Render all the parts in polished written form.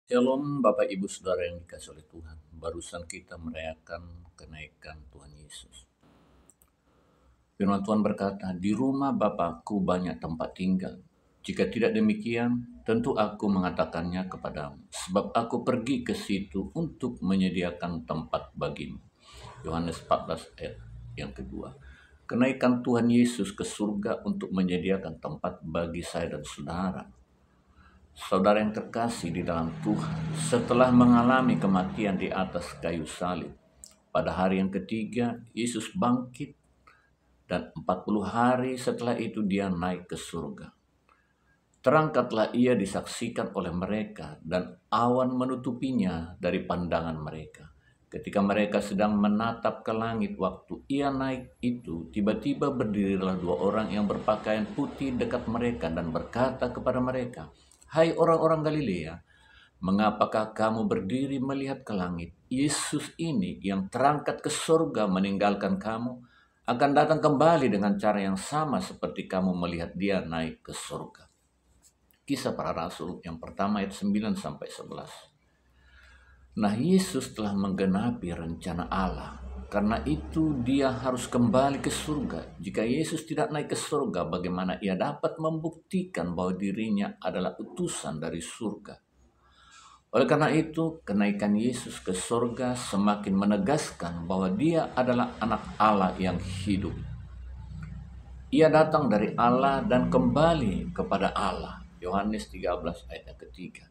Shalom Bapak Ibu Saudara yang dikasih oleh Tuhan. Barusan kita merayakan kenaikan Tuhan Yesus. Firman Tuhan berkata, di rumah Bapakku banyak tempat tinggal. Jika tidak demikian, tentu aku mengatakannya kepadamu. Sebab aku pergi ke situ untuk menyediakan tempat bagimu. Yohanes 14 ayat yang kedua. Kenaikan Tuhan Yesus ke surga untuk menyediakan tempat bagi saya dan saudara. Saudara yang terkasih di dalam Tuhan, setelah mengalami kematian di atas kayu salib, pada hari yang ketiga Yesus bangkit dan 40 hari setelah itu dia naik ke surga. Terangkatlah ia disaksikan oleh mereka dan awan menutupinya dari pandangan mereka. Ketika mereka sedang menatap ke langit waktu ia naik itu, tiba-tiba berdirilah dua orang yang berpakaian putih dekat mereka dan berkata kepada mereka, "Hai orang-orang Galilea, mengapakah kamu berdiri melihat ke langit? Yesus ini yang terangkat ke surga meninggalkan kamu, akan datang kembali dengan cara yang sama seperti kamu melihat dia naik ke surga." Kisah Para Rasul yang pertama ayat 9 sampai 11. Nah, Yesus telah menggenapi rencana Allah. Karena itu dia harus kembali ke surga. Jika Yesus tidak naik ke surga, bagaimana ia dapat membuktikan bahwa dirinya adalah utusan dari surga? Oleh karena itu, kenaikan Yesus ke surga semakin menegaskan bahwa dia adalah anak Allah yang hidup. Ia datang dari Allah dan kembali kepada Allah. Yohanes 13 ayat yang ketiga.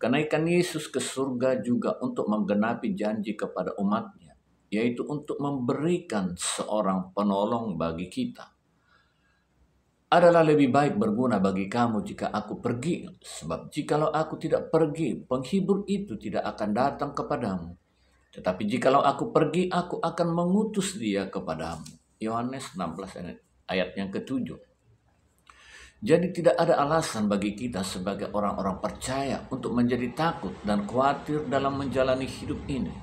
Kenaikan Yesus ke surga juga untuk menggenapi janji kepada umatnya, yaitu untuk memberikan seorang penolong bagi kita. Adalah lebih baik berguna bagi kamu jika aku pergi, sebab jikalau aku tidak pergi, penghibur itu tidak akan datang kepadamu. Tetapi jikalau aku pergi, aku akan mengutus dia kepadamu. Yohanes 16 ayat yang ketujuh. Jadi tidak ada alasan bagi kita sebagai orang-orang percaya untuk menjadi takut dan khawatir dalam menjalani hidup ini.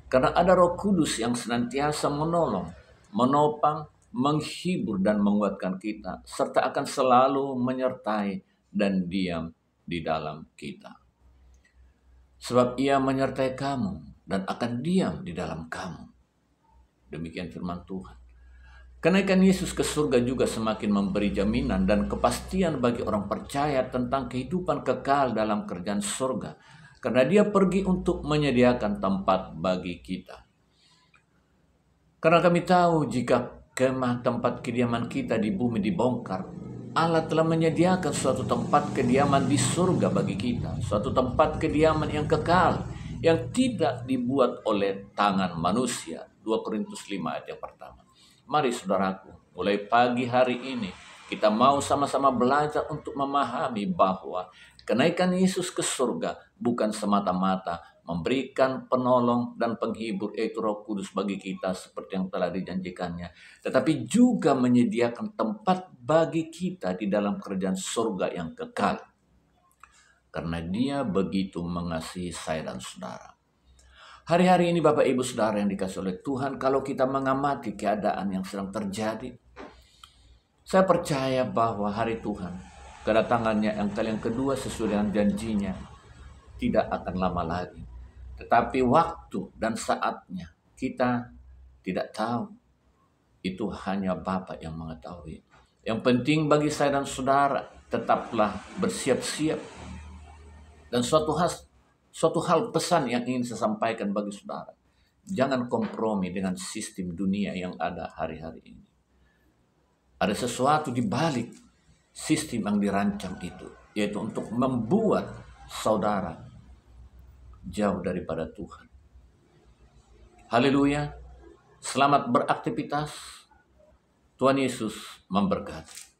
Karena ada Roh Kudus yang senantiasa menolong, menopang, menghibur dan menguatkan kita, serta akan selalu menyertai dan diam di dalam kita. Sebab ia menyertai kamu dan akan diam di dalam kamu. Demikian firman Tuhan. Kenaikan Yesus ke surga juga semakin memberi jaminan dan kepastian bagi orang percaya tentang kehidupan kekal dalam kerjaan surga. Karena dia pergi untuk menyediakan tempat bagi kita. Karena kami tahu jika kemah tempat kediaman kita di bumi dibongkar, Allah telah menyediakan suatu tempat kediaman di surga bagi kita. Suatu tempat kediaman yang kekal, yang tidak dibuat oleh tangan manusia. 2 Korintus 5 ayat yang pertama. Mari saudaraku, mulai pagi hari ini kita mau sama-sama belajar untuk memahami bahwa kenaikan Yesus ke surga bukan semata-mata memberikan penolong dan penghibur yaitu Roh Kudus bagi kita seperti yang telah dijanjikannya, tetapi juga menyediakan tempat bagi kita di dalam kerajaan surga yang kekal. Karena dia begitu mengasihi saya dan saudara. Hari-hari ini Bapak Ibu Saudara yang dikasih oleh Tuhan, kalau kita mengamati keadaan yang sedang terjadi, saya percaya bahwa hari Tuhan, kedatangannya yang kali yang kedua sesuai dengan janjinya, tidak akan lama lagi. Tetapi waktu dan saatnya kita tidak tahu. Itu hanya Bapa yang mengetahui. Yang penting bagi saya dan saudara, tetaplah bersiap-siap. Dan suatu hal pesan yang ingin saya sampaikan bagi saudara. Jangan kompromi dengan sistem dunia yang ada hari-hari ini. Ada sesuatu di balik sistem yang dirancang itu, yaitu untuk membuat saudara jauh daripada Tuhan. Haleluya. Selamat beraktivitas. Tuhan Yesus memberkati.